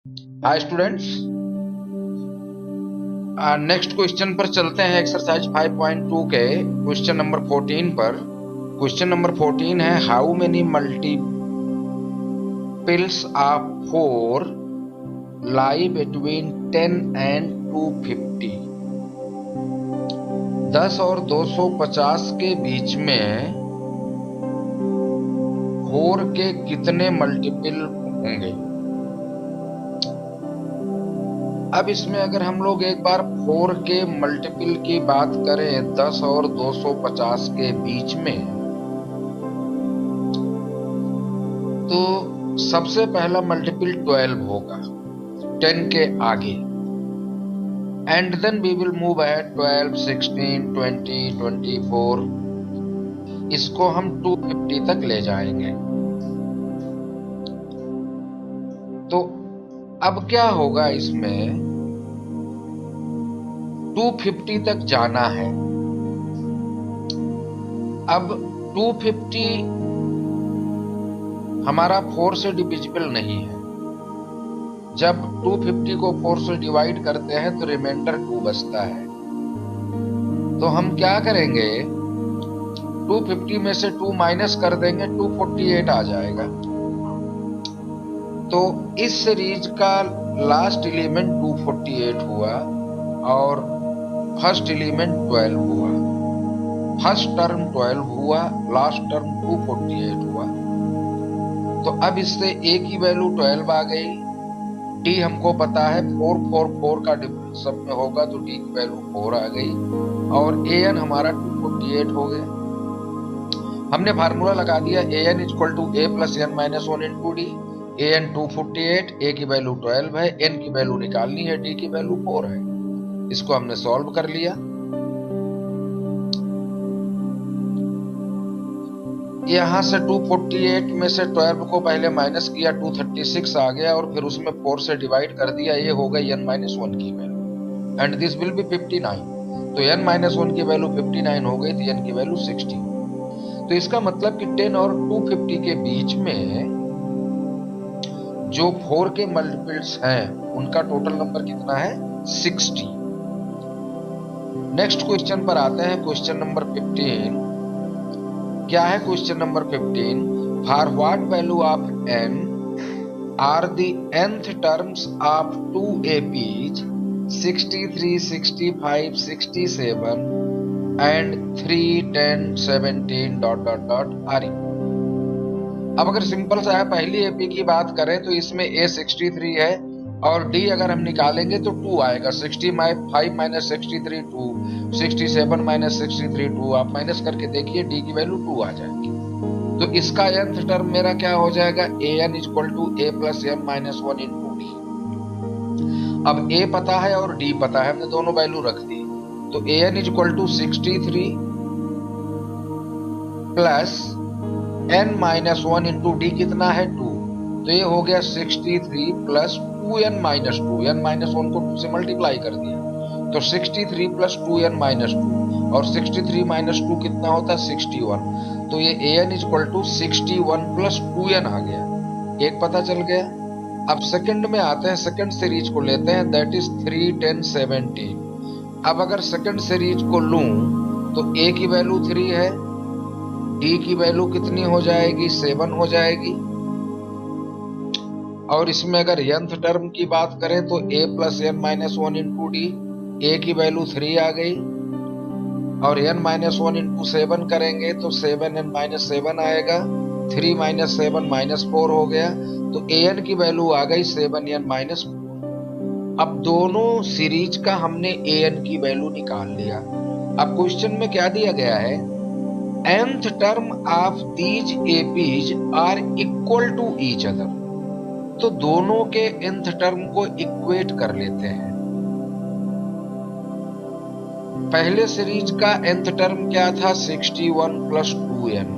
Hi students, next question पर चलते हैं। एक्सरसाइज 5.2 के क्वेश्चन नंबर 14 पर। क्वेश्चन नंबर 14 है, how many multiples of 4 lie between 10 and 250। 10 और 250 के बीच में 4 के कितने मल्टीपल होंगे। अब इसमें अगर हम लोग एक बार 4 के मल्टीपल की बात करें 10 और 250 के बीच में, तो सबसे पहला मल्टीपल 12 होगा 10 के आगे, and then we will move ahead 12, 16, 20, 24। इसको हम 250 तक ले जाएंगे। तो अब क्या होगा, इसमें 250 तक जाना है। अब 250 हमारा 4 से डिविजिबल नहीं है। जब 250 को 4 से डिवाइड करते हैं तो रिमाइंडर 2 बचता है। तो हम क्या करेंगे, 250 में से 2 माइनस कर देंगे, 248 आ जाएगा। तो इस सीरीज का लास्ट एलिमेंट 248 हुआ और फर्स्ट एलिमेंट 12 हुआ। फर्स्ट टर्म 12 हुआ, लास्ट टर्म 248 हुआ। तो अब इससे a की वैल्यू 12 आ गई। d हमको पता है 4 4 4 का सब में होगा, तो d की वैल्यू 4 आ गई और an हमारा 248 हो गया। हमने फार्मूला लगा दिया, an equal to a plus n minus 1 into d. an 248, a की वैल्यू 12 है, n की वैल्यू निकालनी है, d की वैल्यू 4 है। इसको हमने सॉल्व कर लिया। यहां से 248 में से 12 को पहले माइनस किया, 236 आ गया और फिर उसमें 4 से डिवाइड कर दिया। ये हो गई n माइनस 1 की value and this will B 59। तो n माइनस 1 की वैल्यू 59 हो गई, तो n की वैल्यू 60। तो इसका मतलब कि 10 और 250 के बीच में जो 4 के मल्टीपल्स हैं उनका टोटल नंबर कितना है, 60। नेक्स्ट क्वेश्चन पर आते हैं, क्वेश्चन नंबर 15। क्या है question number 15? For what value of n are the nth terms of 2 APs 63, 65, 67 and 3, 10, 17 dot dot dot are. अब अगर सिंपल सा है, पहली एपी की बात करें तो इसमें a 63 है और d अगर हम निकालेंगे तो 2 आएगा। 65 माइनस 63 2, 67 माइनस 63 2। आप माइनस करके देखिए, d की वैल्यू 2 आ जाएगी। तो इसका nth टर्म मेरा क्या हो जाएगा, an equal to a plus n minus 1 into d. अब a पता है और d पता है, हमने दोनों वैल्यू रख दी। तो an equal to 63 plus n minus 1 into d कितना है, 2। तो ये हो गया 63 plus 2n minus 2। n minus 1 को 2 से मल्टीप्लाई कर दिया, तो 63 प्लस 2n माइनस 2 और 63 माइनस 2 कितना होता है, 61। तो ये an इक्वल टू 61 प्लस 2n आ गया। एक पता चल गया। अब सेकंड में आते हैं, सेकंड सीरीज को लेते हैं, दैट इज 3, 10, 17। अब अगर सेकंड सीरीज को लूं तो a की वैल्यू 3 है, d की वैल्यू कितनी हो जाएगी, 7 हो जाएगी। और इसमें अगर nth टर्म की बात करें तो a plus n minus 1 into D, a की वैल्यू 3 आ गई और n माइनस 1 इंटू 7 करेंगे तो 7n माइनस 7 आएगा। 3 माइनस 7 माइनस 4 हो गया, तो an की वैल्यू आ गई 7n माइनस 4। अब दोनों सीरीज का हमने an की वैल्यू निकाल लिया। अब क्वेश्चन में क्या दिया गया है, nth term of these APs are equal to each other। तो दोनों के nth टर्म को इक्वेट कर लेते हैं। पहले सीरीज का nth टर्म क्या था, 61 प्लस 2n।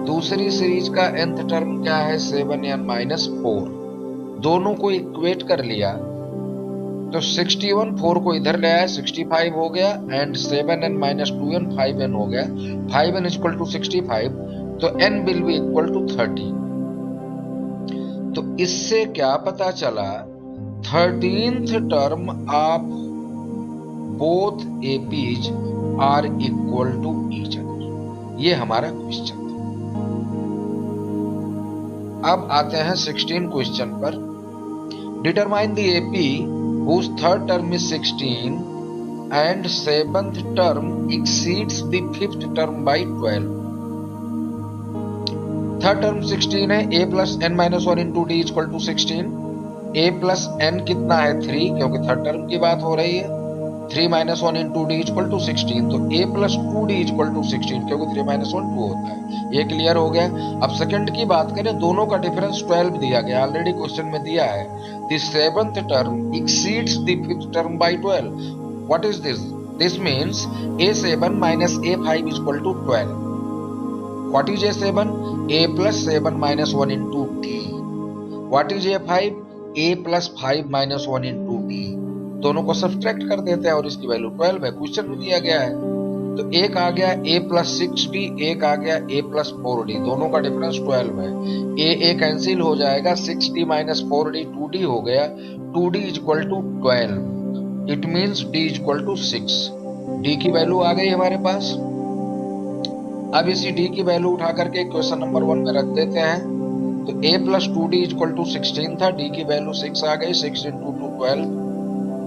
दूसरी सीरीज का nth टर्म क्या है, 7n माइनस 4। दोनों को इक्वेट कर लिया तो 61 4 को इधर ले आया, 65 हो गया and 7n minus 2n 5n हो गया। 5n इक्वल टू 65, तो n will be equal to 30। तो इससे क्या पता चला 13th term of both APs are equal to each other। ये हमारा क्वेश्चन था। अब आते हैं 16 क्वेश्चन पर। Determine the AP whose third term is 16 and 7th term exceeds the 5th term by 12। Third term 16 है, a plus n minus 1 into d equal to 16। a plus n कितना है 3, क्योंकि थर्ड टर्म की बात हो रही है। 3 minus 1 into d equal to 16, तो a plus 2d equal to 16, क्योंकि 3 minus 1 2 होता है। ये क्लियर हो गया। अब सेकंड की बात करें, दोनों का डिफरेंस 12 दिया गया, ऑलरेडी क्वेश्चन में दिया है। The 7th term exceeds the 5th term by 12। What is this? This means a7 minus a5 equal to 12। What is a7? a plus 7 minus 1 into d। What is a5? a plus 5 minus 1 into d। दोनों को subtract कर देते हैं और इसकी value 12 है, question में दिया गया है। तो एक आ गया a plus 6d, एक आ गया a plus 4d, दोनों का डिफरेंस 12 है। a कैंसिल हो जाएगा, 6d minus 4d 2d हो गया, 2d equal to 12। It means d equal to 6। d की वैल्यू आ गई हमारे पास। अब इसी d की वैल्यू उठा करके क्वेश्चन नंबर 1 में रख देते हैं। तो a plus 2d equal to 16 था, d की वैल्यू 6 आ गई, 6 into 2 12।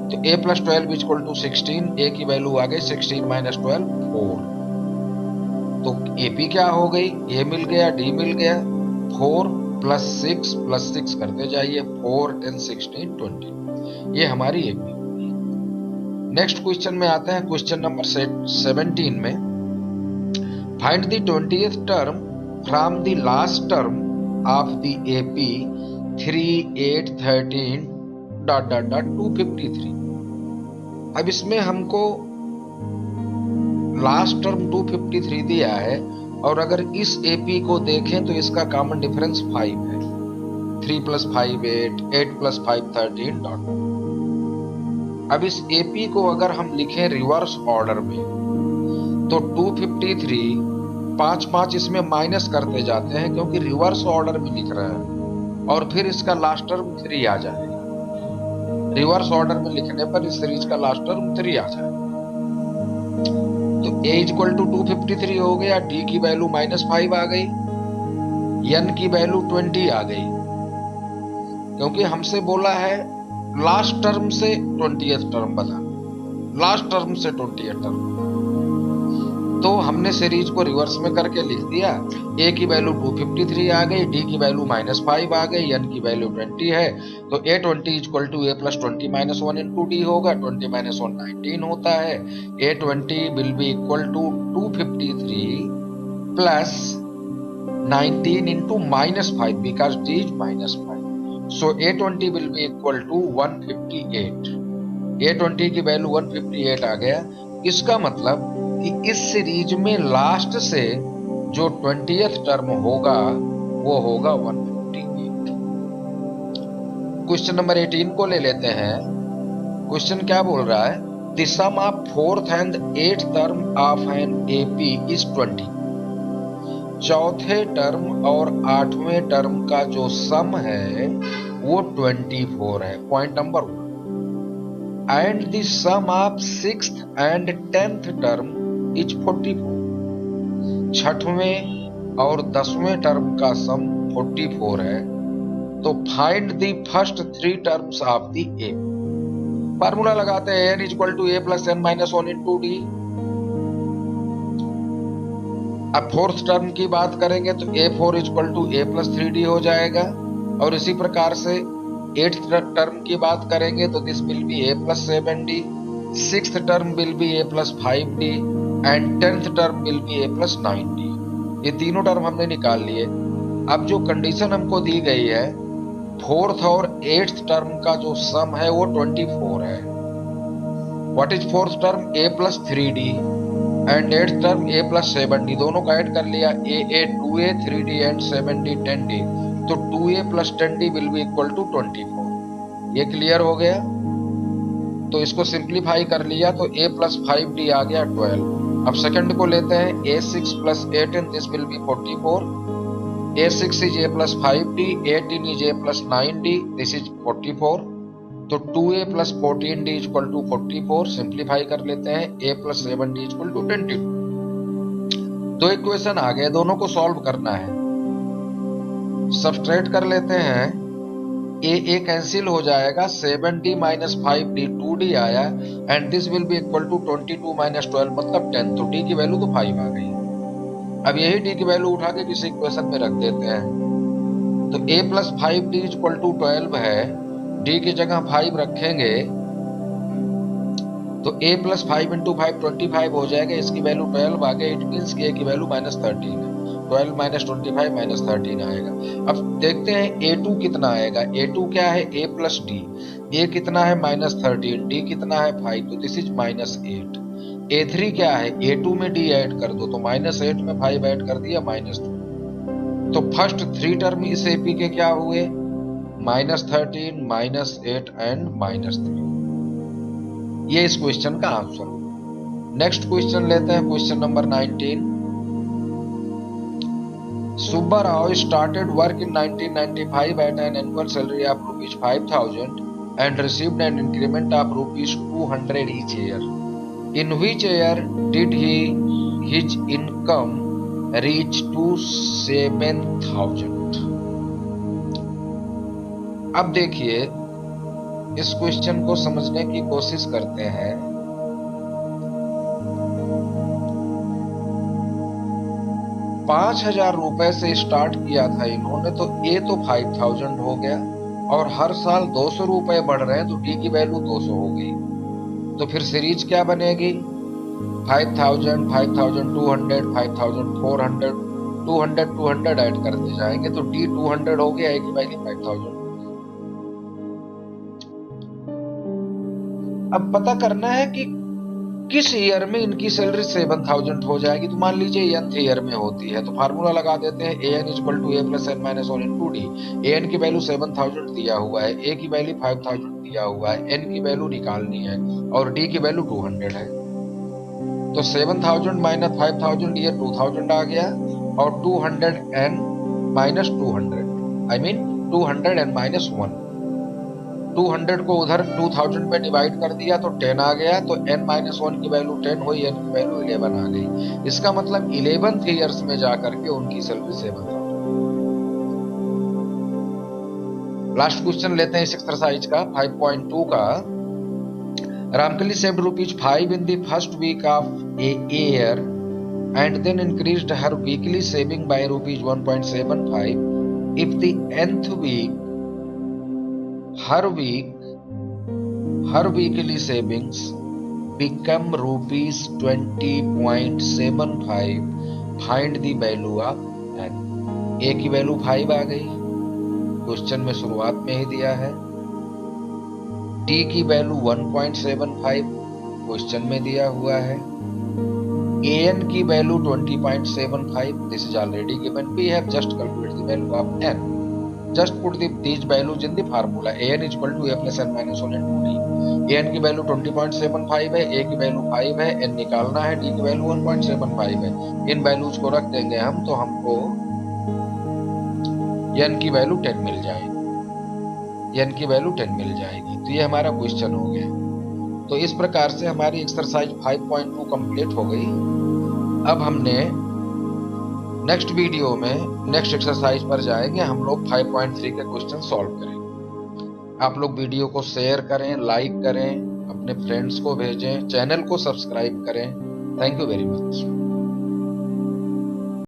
तो a plus 12 equal to 16, a की वैल्यू आ गई 16 minus 12 4। तो AP क्या हो गई? a मिल गया, d मिल गया, 4 plus 6 करते जाइए, 4 10 16 20। ये हमारी AP। नेक्स्ट क्वेश्चन में आते हैं, क्वेश्चन नंबर 17 में। Find the 20th term from the last term of the AP 3, 8, 13 ... 253। अब इसमें हमको लास्ट टर्म 253 दिया है, और अगर इस AP को देखें तो इसका कॉमन डिफरेंस 5 है। 3 plus 5 8, 8 plus 5 13 ... अब इस AP को अगर हम लिखें रिवर्स ऑर्डर में, तो 253 5 इसमें माइनस करते जाते हैं, क्योंकि रिवर्स ऑर्डर में लिख रहे हैं, और फिर इसका लास्ट टर्म 3 आ जाएगा। रिवर्स ऑर्डर में लिखने पर इस सीरीज का लास्ट टर्म 3 आ जाएगा। तो a इक्वल टू 253 हो गया, d की वैल्यू -5 आ गई, n की वैल्यू 20 आ गई, क्योंकि हमसे बोला है लास्ट टर्म से 20th टर्म बताना, लास्ट टर्म से 20th टर्म। तो हमने सीरीज को रिवर्स में करके लिख दिया। a की वैल्यू 253 आ गई, d की वैल्यू -5 आ गई, n की वैल्यू 20 है। तो a20 equal to a plus 20 minus 1 into d होगा। 20 minus 1 19 होता है। a20 will be equal to 253 plus 19 into -5 because d is -5. So a20 will be equal to 158. a20 की वैल्यू 158 आ गया। इसका मतलब कि इस सीरीज में लास्ट से जो 20th टर्म होगा वो होगा 158। क्वेश्चन नंबर 18 को ले लेते हैं। क्वेश्चन क्या बोल रहा है? The sum of 4th and 8th term of an AP is 20। चौथे टर्म और 8वें टर्म का जो सम है वो 24 है। Point number 1। And the sum of 6th and 10th term is 44। छठवें और 10वें टर्म का सम 44 है। तो find the first 3 terms of the A। Formula लगाते हैं, n equal to a plus n minus 1 into d। अब 4th टर्म की बात करेंगे तो a4 equal to a plus 3d हो जाएगा, और इसी प्रकार से 8th टर्म की बात करेंगे तो this will B a plus 7d। 6th term will be a plus 5d and 10th term will be a plus 9d। ये तीनों टर्म हमने निकाल लिए। अब जो कंडीशन हमको दी गई है, 4th और 8th टर्म का जो सम है वो 24 है। What is 4th term? a plus 3d and 8th term a plus 7d। दोनों का ऐड कर लिया, a 2a 3d and 7d 10d। तो 2a plus 10d will be equal to 24। ये क्लियर हो गया। तो इसको सिंप्लीफाई कर लिया तो a plus 5d आ गया 12। अब सेकंड को लेते हैं, a6 plus 18 this will B 44। a6 is a plus 5d, 18 is a plus 9d, this is 44। तो 2a plus 14d equal to 44, simplify कर लेते हैं, a plus 7d equal to 22। दो इक्वेशन आ गए, दोनों को सॉल्व करना है। सब्सट्रैक्ट कर लेते हैं, a कैंसिल हो जाएगा, 7d माइनस 5d 2d आया, and this will be equal to 22 minus 12 मतलब 10। तो d की वैल्यू तो 5 आ गई। अब यही d की वैल्यू उठा के किसी इक्वेशन में रख देते हैं। तो a plus 5d equal to 12 है, d की जगह 5 रखेंगे तो a प्लस 5 इंटू 5 25 हो जाएगा, इसकी वैल्यू 12 आ गया। इट मीन्स कि a की वैल्यू माइनस 13 है। 12 माइनस 25 माइनस 13 आएगा। अब देखते हैं a2 कितना आएगा। a2 क्या है, a प्लस d। a कितना है माइनस 13, d कितना है 5, तो दिस इज माइनस 8। a3 क्या है, a2 में d ऐड कर दो, तो माइनस 8 में 5 ऐड कर दिया, माइनस 2। तो फर्स्ट 3 टर्म इस एपी के क्या हुए, माइनस 13, माइनस 8 एंड माइनस 3। ये इस क्वेश्चन का आंसर। नेक्स्ट क्वेश्चन लेते हैं, question number 19। Subba Rao started work in 1995 at an annual salary of rupees 5,000 and received an increment of rupees 200 each year. In which year did his income reach to 7,000? अब देखिए, इस question को समझने की कोशिश करते हैं। ₹5,000 से स्टार्ट किया था इन्होंने, तो ए तो 5,000 हो गया, और हर साल ₹200 बढ़ रहे हैं, तो डी की वैल्यू 200 हो गई। तो फिर सीरीज क्या बनेगी, 5,000, 5,200, 5,400, 200 200 ऐड करते जाएंगे, तो डी 200 हो गया, ए की वैल्यू 5,000। अब पता करना है कि किस ईयर में इनकी सैलरी 7,000 हो जाएगी। तो मान लीजिए nth ईयर में होती है, तो फार्मूला लगा देते हैं, an equal to a plus n minus 1 into d. an की वैल्यू 7,000 दिया हुआ है, a की वैल्यू 5,000 दिया हुआ है, n की वैल्यू निकालनी है, और d की वैल्यू 200 है। तो 7,000 माइनस 5,000 ये 2,000 आ गया, और 200 n minus 200 I mean 200 n minus 1। 200 को उधर 2000 में डिवाइड कर दिया तो 10 आ गया, तो n माइनस 1 की वैल्यू 10 हुई, n की वैल्यू 11 आ गई। इसका मतलब 11th ईयर्स में जाकर के उनकी सैलरी 7,000। लास्ट क्वेश्चन लेते हैं इस एक्सरसाइज का, 5.2 का। Ramkali saved ₹5 in the first week of a year and then increased her weekly saving by ₹1.75. If the nth week her weekly savings become ₹20.75. Find the value of n. a की value 5 आ गई, question में शुरुआत में ही दिया है। d की value 1.75 question में दिया हुआ है। an की value 20.75, this is already given. we have just calculated the value of n. Just put these values in the formula. an equal to a plus n minus 1 into d. an की value 20.75 है, a की value 5 है, n निकालना है, d की value 1.75 है। इन values को रख देंगे हम, तो हमको n की वैल्यू 10 मिल जाएगी। n की वैल्यू 10 मिल जाएगी। तो ये हमारा क्वेश्चन हो गया। तो इस प्रकार से हमारी एक्सरसाइज 5.2 कंप्लीट हो गई। अब हमने नेक्स्ट वीडियो में नेक्स्ट एक्सरसाइज पर जाएंगे, हम लोग 5.3 के क्वेश्चन सॉल्व करेंगे। आप लोग वीडियो को शेयर करें, लाइक करें, अपने फ्रेंड्स को भेजें, चैनल को सब्सक्राइब करें। Thank you very much.